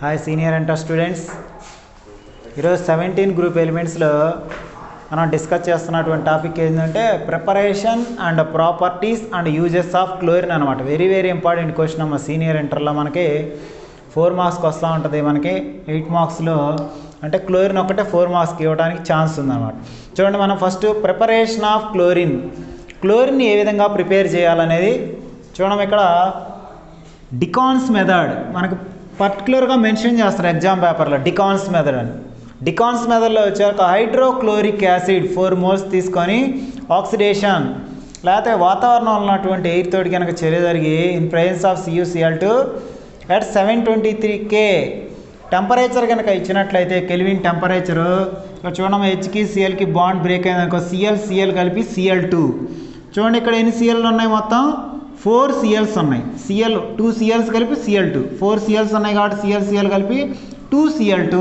Hi senior inter students, ఈరోజు 17 group ఎలిమెంట్స్లో మనం discuss చేస్తున్నటువంటి టాపిక్ ఏంటంటే preparation and properties and uses of chlorine అనమాట. వెరీ వెరీ ఇంపార్టెంట్ క్వశ్చన్ అమ్మ. సీనియర్ ఇంటర్లో మనకి 4 మార్క్స్కి వస్తూ ఉంటుంది. మనకి 8 మార్క్స్లో అంటే క్లోరిన్ ఒకటే 4 మార్క్స్కి ఇవ్వడానికి ఛాన్స్ ఉందన్నమాట. చూడండి, మనం ఫస్ట్ ప్రిపరేషన్ ఆఫ్ క్లోరిన్ ఏ విధంగా ప్రిపేర్ చేయాలనేది చూడడం. ఇక్కడ డికాన్స్ మెథడ్ మనకు పర్టికులర్గా మెన్షన్ చేస్తారు ఎగ్జామ్ పేపర్లో. డికాన్స్ మెథడ్ అని, డికాన్స్ మెథడ్లో వచ్చాక హైడ్రోక్లోరిక్ యాసిడ్ 4 మోల్స్ తీసుకొని ఆక్సిడేషన్ లేకపోతే వాతావరణంలో ఉన్నటువంటి ఎయిర్ తోటి కనుక చర్య జరిగి in presence of CuCl2 at 723K temperature కనుక ఇచ్చినట్లయితే కెల్విన్ టెంపరేచరు ఇక్కడ చూడడం. హెచ్కి సిఎల్కి బాండ్ బ్రేక్ అయిందనుకో, Cl కలిపి Cl2. చూడండి, ఇక్కడ ఎన్ని Clలు ఉన్నాయి? మొత్తం 4 Cls ఉన్నాయి. 2 Cls కలిపి Cl2, 4 Cls ఉన్నాయి కాబట్టి Cl కలిపి 2 Cl2.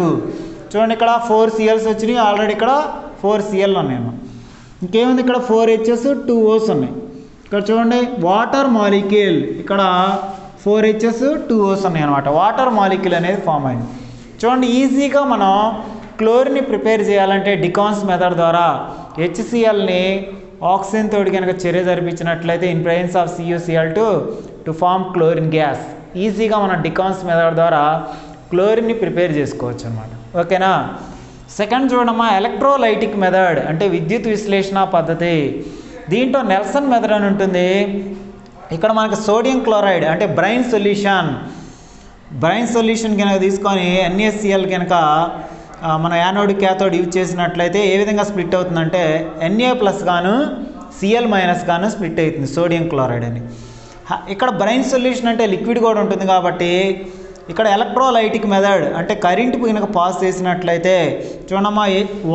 చూడండి, ఇక్కడ 4 Cls వచ్చినాయి ఆల్రెడీ. ఇక్కడ 4 Cl ఉన్నాయమ్మా. ఇంకేముంది? ఇక్కడ 4 H's 2 O's ఉన్నాయి. ఇక్కడ చూడండి, వాటర్ మాలిక్యూల్ ఇక్కడ 4 H's 2 O's ఉన్నాయి అనమాట. వాటర్ మాలిక్యూల్ అనేది ఫామ్ అయింది. చూడండి, ఈజీగా మనం క్లోరిన్ని ప్రిపేర్ చేయాలంటే డికాన్స్ మెథడ్ ద్వారా HClని ఆక్సిజన్ తోటి కనుక చర్య జరిపించినట్లయితే in presence of CuCl2 to form chlorine gas. ఈజీగా మనం డికాన్స్ మెథడ్ ద్వారా క్లోరిన్ని ప్రిపేర్ చేసుకోవచ్చు అనమాట. ఓకేనా? సెకండ్ చూడమ్మా, ఎలక్ట్రోలైటిక్ మెథడ్ అంటే విద్యుత్ విశ్లేషణ పద్ధతి. దీంట్లో నెల్సన్ మెథడ్ అని ఉంటుంది. ఇక్కడ మనకి సోడియం క్లోరైడ్ అంటే బ్రైన్ సొల్యూషన్ కనుక తీసుకొని NaCl కనుక మన యానోడ్ క్యాథోడ్ యూజ్ చేసినట్లయితే ఏ విధంగా స్ప్లిట్ అవుతుందంటే Na+ గాను Cl- గాను స్ప్లిట్ అవుతుంది సోడియం క్లోరైడ్ అని. ఇక్కడ బ్రైన్ సొల్యూషన్ అంటే లిక్విడ్ కూడా ఉంటుంది కాబట్టి ఇక్కడ ఎలక్ట్రోలైటిక్ మెథడ్ అంటే కరెంట్ కనుక పాస్ చేసినట్లయితే చూడమ్మా,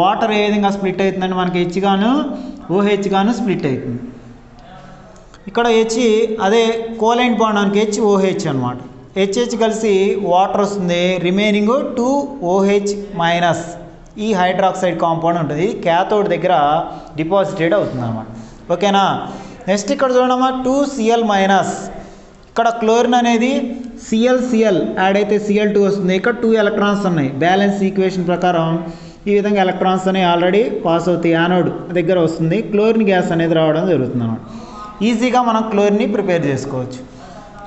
వాటర్ ఏ విధంగా స్ప్లిట్ అవుతుందంటే మనకి H గాను OH గాను స్ప్లిట్ అవుతుంది. ఇక్కడ H అదే కోలెంట్ బాండ్ మనకి HOH అనమాట. HH కలిసి వాటర్ వస్తుంది, రిమైనింగ్ 2OH- ఈ హైడ్రాక్సైడ్ కాంపౌండ్ ఉంటుంది. క్యాథోడ్ దగ్గర డిపాజిటెడ్ అవుతుంది అనమాట. ఓకేనా? నెక్స్ట్ ఇక్కడ చూడమ్మా, 2Cl-. ఇక్కడ క్లోరిన్ అనేది Cl యాడ్ అయితే Cl2 వస్తుంది. ఇక్కడ 2 ఎలక్ట్రాన్స్ ఉన్నాయి. బ్యాలెన్స్ ఈక్వేషన్ ప్రకారం ఈ విధంగా ఎలక్ట్రాన్స్ అనేవి ఆల్రెడీ పాస్ అవుతాయి. యానోడ్ దగ్గర వస్తుంది, క్లోరిన్ గ్యాస్ అనేది రావడం జరుగుతుంది అన్నమాట. ఈజీగా మనం క్లోరిన్ని ప్రిపేర్ చేసుకోవచ్చు.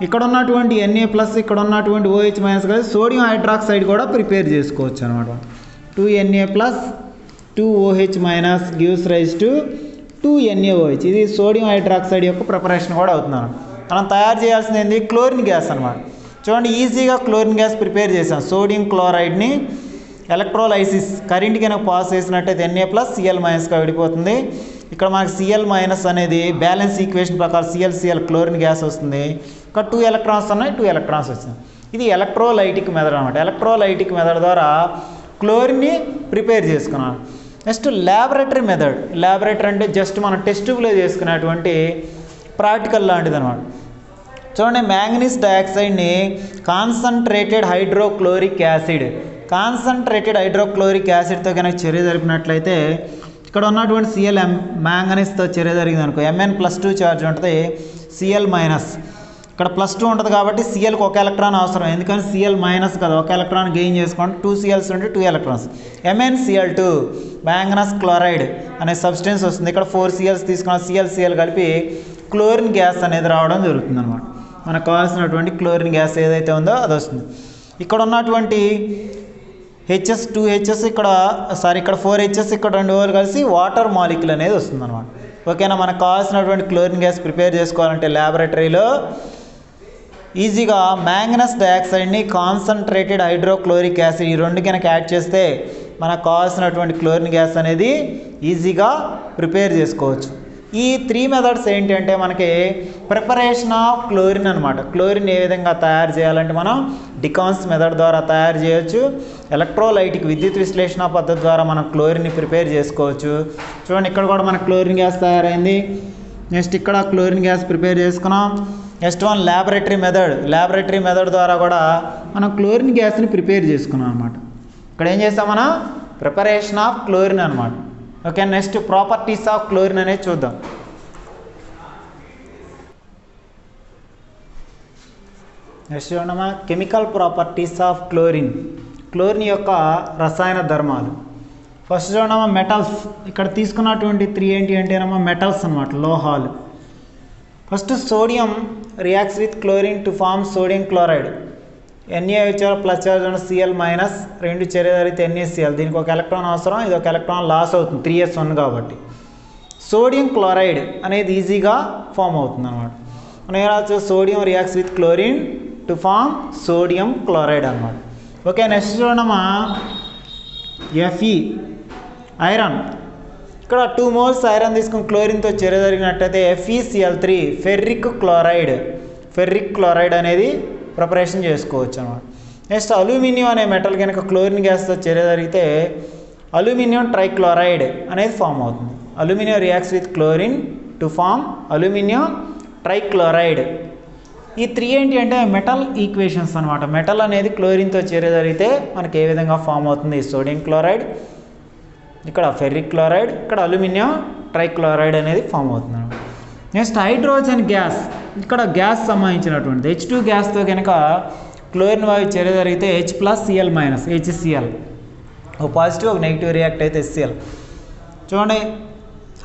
ఇక్కడ ఉన్నటువంటి Na+, ఇక్కడ ఉన్నటువంటి OH- కలిసి సోడియం హైడ్రాక్సైడ్ కూడా ప్రిపేర్ చేసుకోవచ్చు అనమాట. 2Na+, 2OH- gives rise to 2NaOH. ఇది సోడియం హైడ్రాక్సైడ్ యొక్క ప్రిపరేషన్ కూడా అవుతుంది. మనం తయారు చేయాల్సింది ఏంది? క్లోరిన్ గ్యాస్ అనమాట. చూడండి, ఈజీగా క్లోరిన్ గ్యాస్ ప్రిపేర్ చేసాం. సోడియం క్లోరైడ్ని ఎలక్ట్రోలైసిస్ కరెంట్ కనుక పాస్ చేసినట్టయితే Na+, Cl- విడిపోతుంది. ఇక్కడ మనకి Cl- అనేది బ్యాలెన్స్ ఈక్వేషన్ ప్రకారం Cl క్లోరిన్ గ్యాస్ వస్తుంది. ఇక్కడ 2 ఎలక్ట్రాన్స్ ఉన్నాయి, 2 ఎలక్ట్రాన్స్ వచ్చింది. ఇది ఎలక్ట్రోలైటిక్ మెథడ్ అనమాట. ఎలక్ట్రోలైటిక్ మెథడ్ ద్వారా క్లోరిన్ని ప్రిపేర్ చేసుకున్నాం. Next laboratory method. ల్యాబొరేటరీ అంటే జస్ట్ మనం టెస్ట్ ట్యూబ్లో చేసుకునేటువంటి ప్రాక్టికల్ లాంటిది అనమాట. చూడండి, మ్యాంగనీస్ డయాక్సైడ్ని కాన్సన్ట్రేటెడ్ హైడ్రోక్లోరిక్ యాసిడ్తో కనుక చర్య జరిపినట్లయితే ఇక్కడ ఉన్నటువంటి Cl మ్యాంగనీస్తో చర్య జరిగింది అనుకో, Mn+2 ఛార్జ్ ఉంటుంది. Cl- ఇక్కడ +2 ఉంటుంది కాబట్టి Clకి 1 ఎలక్ట్రాన్ అవసరం. ఎందుకని Cl- కదా, 1 ఎలక్ట్రాన్ గెయిన్ చేసుకోండి. 2 Cls ఉంటే 2 ఎలక్ట్రాన్స్. MnCl2 మ్యాంగనస్ క్లోరైడ్ అనే సబ్స్టెన్స్ వస్తుంది. ఇక్కడ 4 Cls తీసుకున్న Cl కలిపి క్లోరిన్ గ్యాస్ అనేది రావడం జరుగుతుంది అనమాట. మనకు కావాల్సినటువంటి క్లోరిన్ గ్యాస్ ఏదైతే ఉందో అది వస్తుంది. ఇక్కడ ఉన్నటువంటి Hs 2 Hs ఇక్కడ 4 Hs ఇక్కడ 2 O's కలిసి వాటర్ మాలిక్యూల్ అనేది వస్తుంది అనమాట. ఓకేనా? మనకు కావాల్సినటువంటి క్లోరిన్ గ్యాస్ ప్రిపేర్ చేసుకోవాలంటే ల్యాబొరేటరీలో ఈజీగా మ్యాంగనస్ డయాక్సైడ్ని కాన్సన్ట్రేటెడ్ హైడ్రోక్లోరిక్ యాసిడ్ ఈ 2 కనుక యాడ్ చేస్తే మనకు కావాల్సినటువంటి క్లోరిన్ గ్యాస్ అనేది ఈజీగా ప్రిపేర్ చేసుకోవచ్చు. ఈ 3 మెథడ్స్ ఏంటి అంటే మనకి ప్రిపరేషన్ ఆఫ్ క్లోరిన్ అనమాట. క్లోరిన్ ఏ విధంగా తయారు చేయాలంటే మనం డికాన్స్ మెథడ్ ద్వారా తయారు చేయొచ్చు. ఎలక్ట్రోలైటిక్ విద్యుత్ విశ్లేషణ పద్ధతి ద్వారా మనం క్లోరిన్ని ప్రిపేర్ చేసుకోవచ్చు. చూడండి, ఇక్కడ కూడా మనకు క్లోరిన్ గ్యాస్ తయారైంది. నెక్స్ట్ ఇక్కడ క్లోరిన్ గ్యాస్ ప్రిపేర్ చేసుకున్నాం. నెక్స్ట్ వన్ ల్యాబొరేటరీ మెథడ్ ద్వారా కూడా మనం క్లోరిన్ గ్యాస్ని ప్రిపేర్ చేసుకున్నాం అనమాట. ఇక్కడ ఏం చేస్తాం? మనం ప్రిపరేషన్ ఆఫ్ క్లోరిన్ అనమాట. Okay, next properties of chlorine అనేది చూద్దాం. నెక్స్ట్ చూడమ్మా chemical properties of chlorine. Chlorine యొక్క రసాయన ధర్మాలు. ఫస్ట్ చూడమ్మా మెటల్స్. ఇక్కడ తీసుకున్నటువంటి 3 ఏంటి అంటేనమ్మా మెటల్స్ అనమాట, లోహాలు. First sodium reacts with chlorine to form sodium chloride. NaHCl plus charge ఉన్న Cl మైనస్ 2 చర్య జరిగితే NaCl. దీనికి ఒక ఎలక్ట్రాన్ అవసరం, ఇది ఒక ఎలక్ట్రాన్ లాస్ అవుతుంది 3s1 కాబట్టి. సోడియం క్లోరైడ్ అనేది ఈజీగా ఫామ్ అవుతుంది అనమాట. మనం ఏం రావచ్చు, sodium reacts with chlorine to form sodium chloride అనమాట. ఓకే నెక్స్ట్ చూడమ్మా Fe ఐరన్. ఇక్కడ 2 మోల్స్ ఐరన్ తీసుకుని క్లోరిన్తో చర్య జరిగినట్టయితే FeCl3 ferric chloride. Ferric chloride అనేది ప్రిపరేషన్ చేసుకోవచ్చు అనమాట. నెక్స్ట్ అల్యూమినియం అనే మెటల్ కనుక క్లోరిన్ గ్యాస్తో చర్య జరిగితే అల్యూమినియం ట్రైక్లోరైడ్ అనేది ఫామ్ అవుతుంది. Aluminium reacts with chlorine to form aluminium trichloride. ఈ 3 ఏంటి అంటే మెటల్ ఈక్వేషన్స్ అనమాట. మెటల్ అనేది క్లోరిన్తో చర్య జరిగితే మనకి ఏ విధంగా ఫామ్ అవుతుంది, సోడియం క్లోరైడ్, ఇక్కడ ఫెర్రిక్ క్లోరైడ్, ఇక్కడ అల్యూమినియం ట్రైక్లోరైడ్ అనేది ఫామ్ అవుతుంది అనమాట. Next hydrogen gas. ఇక్కడ గ్యాస్ సంబంధించినటువంటిది H2 గ్యాస్తో కనుక క్లోరిన్ వాయు చర్య జరిగితే H+Cl మైనస్ HCl. ఒక పాజిటివ్ ఒక నెగిటివ్ రియాక్ట్ అయితే HCl. చూడండి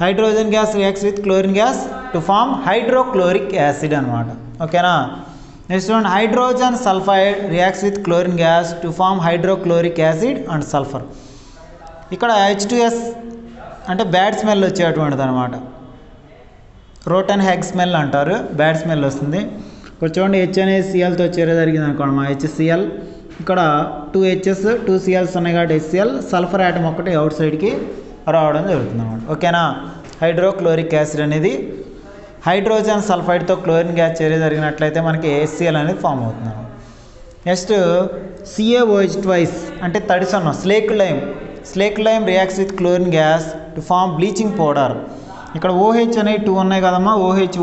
hydrogen gas reacts with chlorine gas to form hydrochloric acid అనమాట. ఓకేనా. నెక్స్ట్ చూడండి hydrogen sulphide reacts with chlorine gas to form hydrochloric acid and sulphur. ఇక్కడ H2S అంటే bad smell వచ్చేటువంటిది అనమాట. రోటన్ హెగ్ స్మెల్ అంటారు, bad smell వస్తుంది. ఇక్కడ చూడండి H అనేది Clతో చర్య జరిగింది అనుకోండి మా HCl. ఇక్కడ 2 H's 2 Cl's ఉన్నాయి కాబట్టి HCl. సల్ఫర్ యాటమ్ ఒకటి అవుట్ సైడ్కి రావడం జరుగుతుంది అనమాట. ఓకేనా. హైడ్రోక్లోరిక్ యాసిడ్ అనేది హైడ్రోజన్ సల్ఫైడ్తో క్లోరిన్ గ్యాస్ చర్య జరిగినట్లయితే మనకి HCl అనేది ఫామ్ అవుతుంది అనమాట. నెక్స్ట్ CaOH ట్వైస్ అంటే తడిసన్నం slake lime. Slake lime reacts with chlorine gas to form bleaching powder. ఇక్కడ OH అనేవి 2 ఉన్నాయి కదమ్మా, OH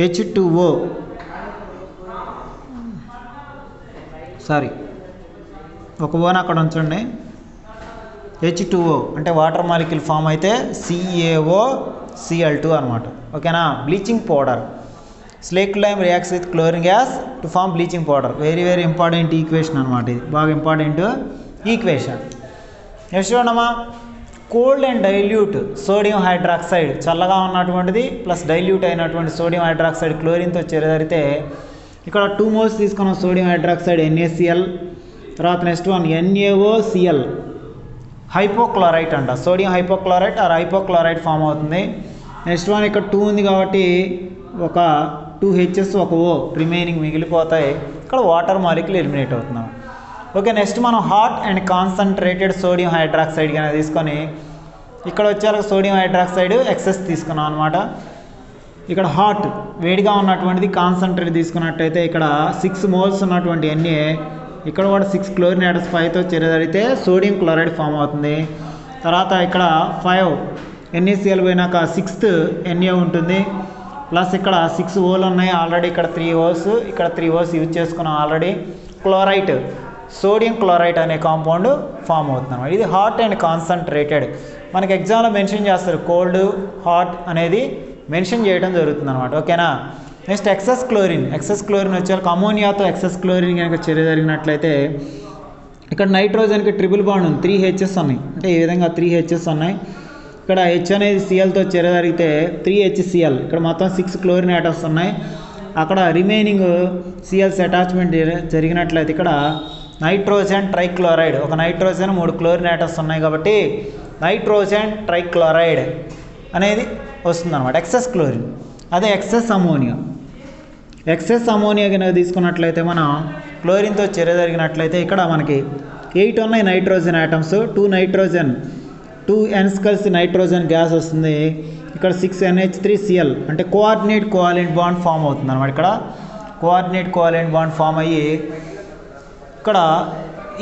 H2O సారీ ఒక ఓన్ అక్కడ ఉంచండి. H2O అంటే వాటర్ మాలిక్యూల్ ఫామ్ అయితే CaOCl2 అనమాట. ఓకేనా. Bleaching powder. Slake lime reacts with chlorine gas to form bleaching powder. Very very important equation అనమాట. ఇది బాగా ఇంపార్టెంట్ ఈక్వేషన్. నెక్స్ట్ చూడమ్మా cold and dilute sodium hydroxide. చల్లగా ఉన్నటువంటిది ప్లస్ డైల్యూట్ అయినటువంటి సోడియం హైడ్రాక్సైడ్ క్లోరిన్తో చర్య జరిగితే ఇక్కడ 2 మోల్స్ తీసుకున్న సోడియం హైడ్రాక్సైడ్ NaCl. తర్వాత నెక్స్ట్ వన్ NaOCl హైపోక్లోరైట్ అంట. Sodium hypochlorite or hypochlorite form అవుతుంది. నెక్స్ట్ వన్ ఇక్కడ 2 ఉంది కాబట్టి ఒక 2 H's ఒక O రిమైనింగ్ మిగిలిపోతాయి. ఇక్కడ వాటర్ మాలిక్యూల్ ఎలిమినేట్ అవుతున్నాం. ఓకే నెక్స్ట్ మనం hot and concentrated sodium hydroxide కనుక తీసుకొని ఇక్కడ వచ్చేలా సోడియం హైడ్రాక్సైడ్ ఎక్సెస్ తీసుకున్నాం అనమాట. ఇక్కడ హాట్ వేడిగా ఉన్నటువంటిది కాన్సన్ట్రేట్ తీసుకున్నట్టయితే ఇక్కడ 6 మోల్స్ ఉన్నటువంటి Na, ఇక్కడ కూడా 6 క్లోరిన్ యాటమ్స్ 5తో చర్య జరిగితే సోడియం క్లోరైడ్ ఫామ్ అవుతుంది. తర్వాత ఇక్కడ 5 NaCl పోయినాక 6th Na ఉంటుంది. ప్లస్ ఇక్కడ 6 Oలు ఉన్నాయి ఆల్రెడీ, ఇక్కడ 3 O's, ఇక్కడ 3 O's యూజ్ చేసుకున్నాం ఆల్రెడీ. క్లోరైట్ సోడియం క్లోరైట్ అనే కాంపౌండ్ ఫామ్ అవుతుంది అన్నమాట. ఇది హాట్ అండ్ కాన్సన్ట్రేటెడ్. మనకి ఎగ్జామ్లో మెన్షన్ చేస్తారు, కోల్డ్ హాట్ అనేది మెన్షన్ చేయడం జరుగుతుంది అనమాట. ఓకేనా. Next excess chlorine. Excess chlorine వచ్చేసరికి అమోనియాతో ఎక్సెస్ క్లోరిన్ కనుక చర్య జరిగినట్లయితే ఇక్కడ నైట్రోజన్కి ట్రిపుల్ బాండ్ ఉంది, 3 H's ఉన్నాయి. అంటే ఈ విధంగా 3 H's ఉన్నాయి. ఇక్కడ H అనేది Clతో చర్య జరిగితే 3 HCl. ఇక్కడ మొత్తం 6 క్లోరిన్ యాటమ్స్ ఉన్నాయి. అక్కడ రిమైనింగ్ Cl's అటాచ్మెంట్ జరిగినట్లయితే ఇక్కడ నైట్రోజన్ ట్రైక్లోరైడ్, ఒక నైట్రోజన్ 3 క్లోరిన్ యాటమ్స్ ఉన్నాయి కాబట్టి నైట్రోజన్ ట్రైక్లోరైడ్ అనేది వస్తుంది అనమాట. Excess chlorine. అదే ఎక్సెస్ అమోనియా. ఎక్సెస్ అమోనియా కనుక తీసుకున్నట్లయితే మనం క్లోరిన్తో చర్య జరిగినట్లయితే ఇక్కడ మనకి 8 ఉన్నాయి నైట్రోజన్ యాటమ్స్, 2 నైట్రోజన్ 2 N's కలిసి నైట్రోజన్ గ్యాస్ వస్తుంది. ఇక్కడ 6 NH3Cl అంటే కోఆర్డినేట్ కోవాలెంట్ బాండ్ ఫామ్ అవుతుంది అనమాట. ఇక్కడ కోఆర్డినేట్ కోవాలెంట్ బాండ్ ఫామ్ అయ్యి ఇక్కడ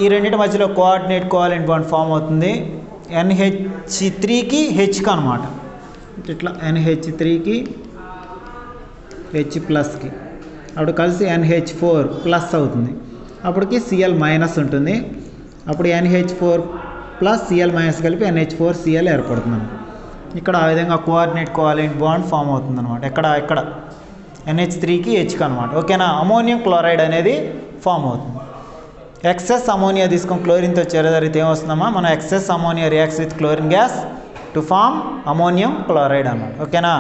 ఈ రెండింటి మధ్యలో కోఆర్డినేట్ కోవాలెంట్ బాండ్ ఫామ్ అవుతుంది. NH3కి Hకి అనమాట. ఇట్లా NH3కి H+కి అప్పుడు కలిసి NH4 ప్లస్ అవుతుంది. అప్పటికి Cl మైనస్ ఉంటుంది. అప్పుడు NH4 ప్లస్ Cl మైనస్ కలిపి NH4Cl ఏర్పడుతుంది. ఇక్కడ ఆ విధంగా కోఆర్డినేట్ కోవాలెంట్ బాండ్ ఫామ్ అవుతుంది అనమాట. ఇక్కడ NH3కి హెచ్కి అనమాట. ఓకేనా, అమోనియం క్లోరైడ్ అనేది ఫామ్ అవుతుంది. ఎక్సెస్ అమోనియా తీసుకొని క్లోరిన్తో చేరదరిగితే ఏమొస్తుందమ్మా, మనం excess ammonia reacts with chlorine gas to form ammonium chloride అన్నమాట. ఓకేనా,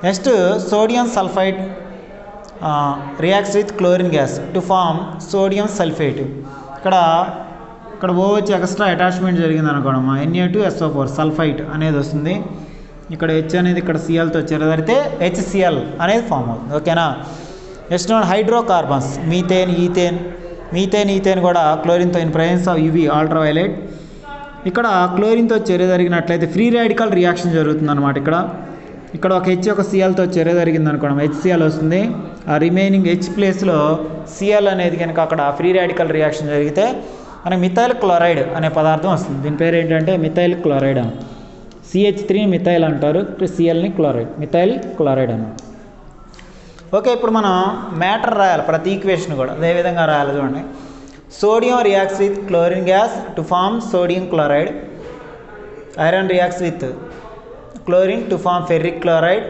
next sodium sulphide reacts with chlorine gas to form sodium sulphate. ఇక్కడ వచ్చి ఎక్స్ట్రా అటాచ్మెంట్ జరిగింది అనుకోండి, Na2SO4 సల్ఫైట్ అనేది వస్తుంది. ఇక్కడ హెచ్ అనేది ఇక్కడ సిఎల్తో చేరదరిగితే HCl అనేది ఫామ్ అవుతుంది. ఓకేనా, నెక్స్ట్ హైడ్రోకార్బన్స్ మీథేన్ ఈథేన్ కూడా క్లోరిన్తో in presence of UV ultraviolet. ఇక్కడ క్లోరిన్తో చర్య జరిగినట్లయితే ఫ్రీ రాడికల్ రియాక్షన్ జరుగుతుంది అనమాట. ఇక్కడ ఒక హెచ్ ఒక సిఎల్తో చర్య జరిగింది అనుకోవడం, HCl వస్తుంది. ఆ రిమైనింగ్ హెచ్ ప్లేస్లో సిఎల్ అనేది కనుక అక్కడ ఫ్రీ రాడికల్ రియాక్షన్ జరిగితే మనకి మిథైల్ క్లోరైడ్ అనే పదార్థం వస్తుంది. దీని పేరు ఏంటంటే మిథైల్ క్లోరైడ్ అని. CH3 మిథైల్ అంటారు, సిఎల్ని క్లోరైడ్, మిథైల్ క్లోరైడ్ అన్నమాట. ఓకే, ఇప్పుడు మనం మ్యాటర్ రాయాలి, ప్రతి ఈక్వేషన్ కూడా అదే విధంగా రాయాలి. చూడండి, sodium reacts with chlorine gas to form sodium chloride, iron reacts with chlorine to form ferric chloride,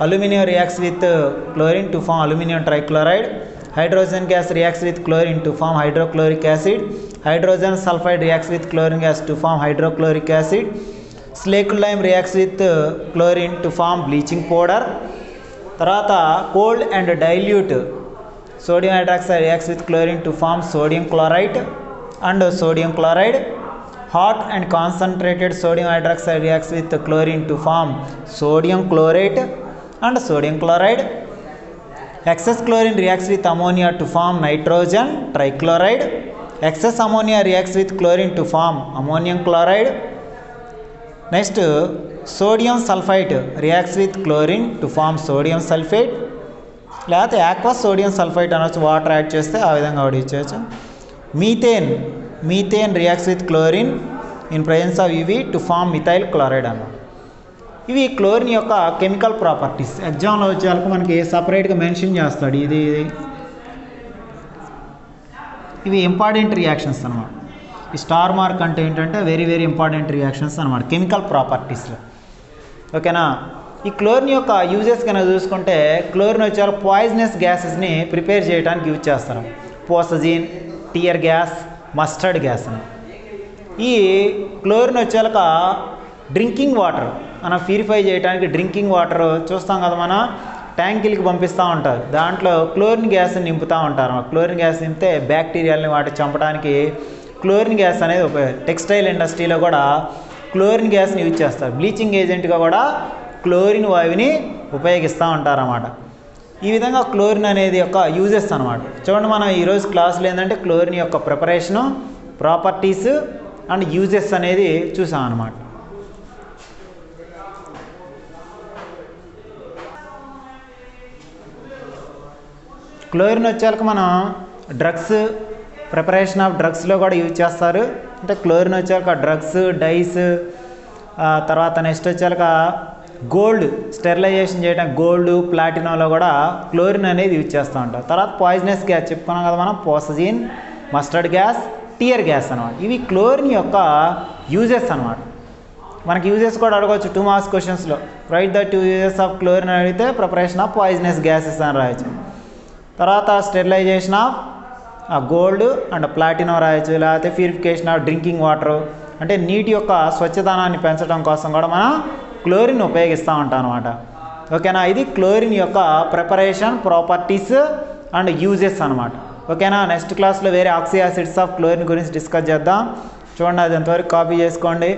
aluminium reacts with chlorine to form aluminium trichloride, hydrogen gas reacts with chlorine to form hydrochloric acid, hydrogen sulphide reacts with chlorine gas to form hydrochloric acid, slaked lime reacts with chlorine to form bleaching powder. తర్వాత cold and dilute sodium hydroxide reacts with chlorine to form sodium chloride and sodium chloride. Hot and concentrated sodium hydroxide reacts with chlorine to form sodium chlorite and sodium chloride. Excess chlorine reacts with ammonia to form nitrogen trichloride. Excess ammonia reacts with chlorine to form ammonium chloride. Next, sodium sulfite reacts with chlorine to form sodium sulfate. లేకపోతే aqueous sodium sulfite అనొచ్చు, water add చేస్తే ఆ విధంగా కూడా ఇచ్చేయచ్చు. Methane reacts with chlorine in presence of UV to form methyl chloride అన్నమాట. ఇవి chlorine యొక్క కెమికల్ ప్రాపర్టీస్. ఎగ్జామ్లో వచ్చేసరికి మనకి సపరేట్గా మెన్షన్ చేస్తాడు. ఇవి ఇంపార్టెంట్ రియాక్షన్స్ అనమాట. ఈ స్టార్ మార్క్ అంటే ఏంటంటే వెరీ వెరీ ఇంపార్టెంట్ రియాక్షన్స్ అనమాట కెమికల్ ప్రాపర్టీస్లో. ఓకేనా, ఈ క్లోరిన్ యొక్క యూజెస్ కనుక చూసుకుంటే క్లోరిన్ వచ్చే పాయిజనస్ గ్యాసెస్ని ప్రిపేర్ చేయడానికి యూజ్ చేస్తారు. పోసజిన్, టియర్ గ్యాస్, మస్టర్డ్ గ్యాస్ అని. ఈ క్లోరిన్ వచ్చేక డ్రింకింగ్ వాటర్ మనం ప్యూరిఫై చేయడానికి డ్రింకింగ్ వాటర్ చూస్తాం కదా, మన ట్యాంకీలకి పంపిస్తూ ఉంటారు. దాంట్లో క్లోరిన్ గ్యాస్ని నింపుతూ ఉంటారు. క్లోరిన్ గ్యాస్ నింపితే బ్యాక్టీరియాలని వాటి చంపడానికి క్లోరిన్ గ్యాస్ అనేది ఉపయోగం. టెక్స్టైల్ ఇండస్ట్రీలో కూడా క్లోరిన్ గ్యాస్ని యూజ్ చేస్తారు. బ్లీచింగ్ ఏజెంట్గా కూడా క్లోరిన్ వాయువుని ఉపయోగిస్తూ ఉంటారన్నమాట. ఈ విధంగా క్లోరిన్ అనేది యొక్క యూజెస్ అనమాట. చూడండి, మనం ఈరోజు క్లాసులో ఏంటంటే క్లోరిన్ యొక్క ప్రిపరేషను, ప్రాపర్టీస్ అండ్ యూజెస్ అనేది చూసాం అన్నమాట. క్లోరిన్ వచ్చాక మనం డ్రగ్స్, ప్రిపరేషన్ ఆఫ్ డ్రగ్స్లో కూడా యూజ్ చేస్తారు. అంటే క్లోరిన్ వచ్చాక డ్రగ్స్, డైస్, తర్వాత నెక్స్ట్ వచ్చాక గోల్డ్ స్టెరిలైజేషన్ చేయడానికి గోల్డ్, ప్లాటినంలో కూడా క్లోరిన్ అనేది యూజ్ చేస్తూ ఉంటారు. తర్వాత పాయిజనస్ గ్యాస్ చెప్పుకున్నాం కదా మనం, పోసజిన్, మస్టర్డ్ గ్యాస్, టియర్ గ్యాస్ అనమాట. ఇవి క్లోరిన్ యొక్క యూజెస్ అనమాట. మనకి యూజెస్ కూడా అడగవచ్చు 2 మార్క్స్ క్వశ్చన్స్లో. Write the 2 uses of chlorine అడిగితే ప్రిపరేషన్ ఆఫ్ పాయిజనస్ గ్యాసెస్ అని రాయొచ్చు. తర్వాత sterilization of gold and platinum రాయొచ్చు. లేకపోతే ప్యూరిఫికేషన్ ఆఫ్ డ్రింకింగ్ వాటర్, అంటే నీటి యొక్క స్వచ్ఛదనాన్ని పెంచడం కోసం కూడా మనం క్లోరిన్ ఉపయోగిస్తూ ఉంటాం అనమాట. ఓకేనా, ఇది క్లోరిన్ యొక్క ప్రిపరేషన్, ప్రాపర్టీస్ అండ్ యూజెస్ అనమాట. ఓకేనా, నెక్స్ట్ క్లాస్లో వేరే ఆక్సీ యాసిడ్స్ ఆఫ్ క్లోరిన్ గురించి డిస్కస్ చేద్దాం. చూడండి, అది ఎంతవరకు కాపీ చేసుకోండి.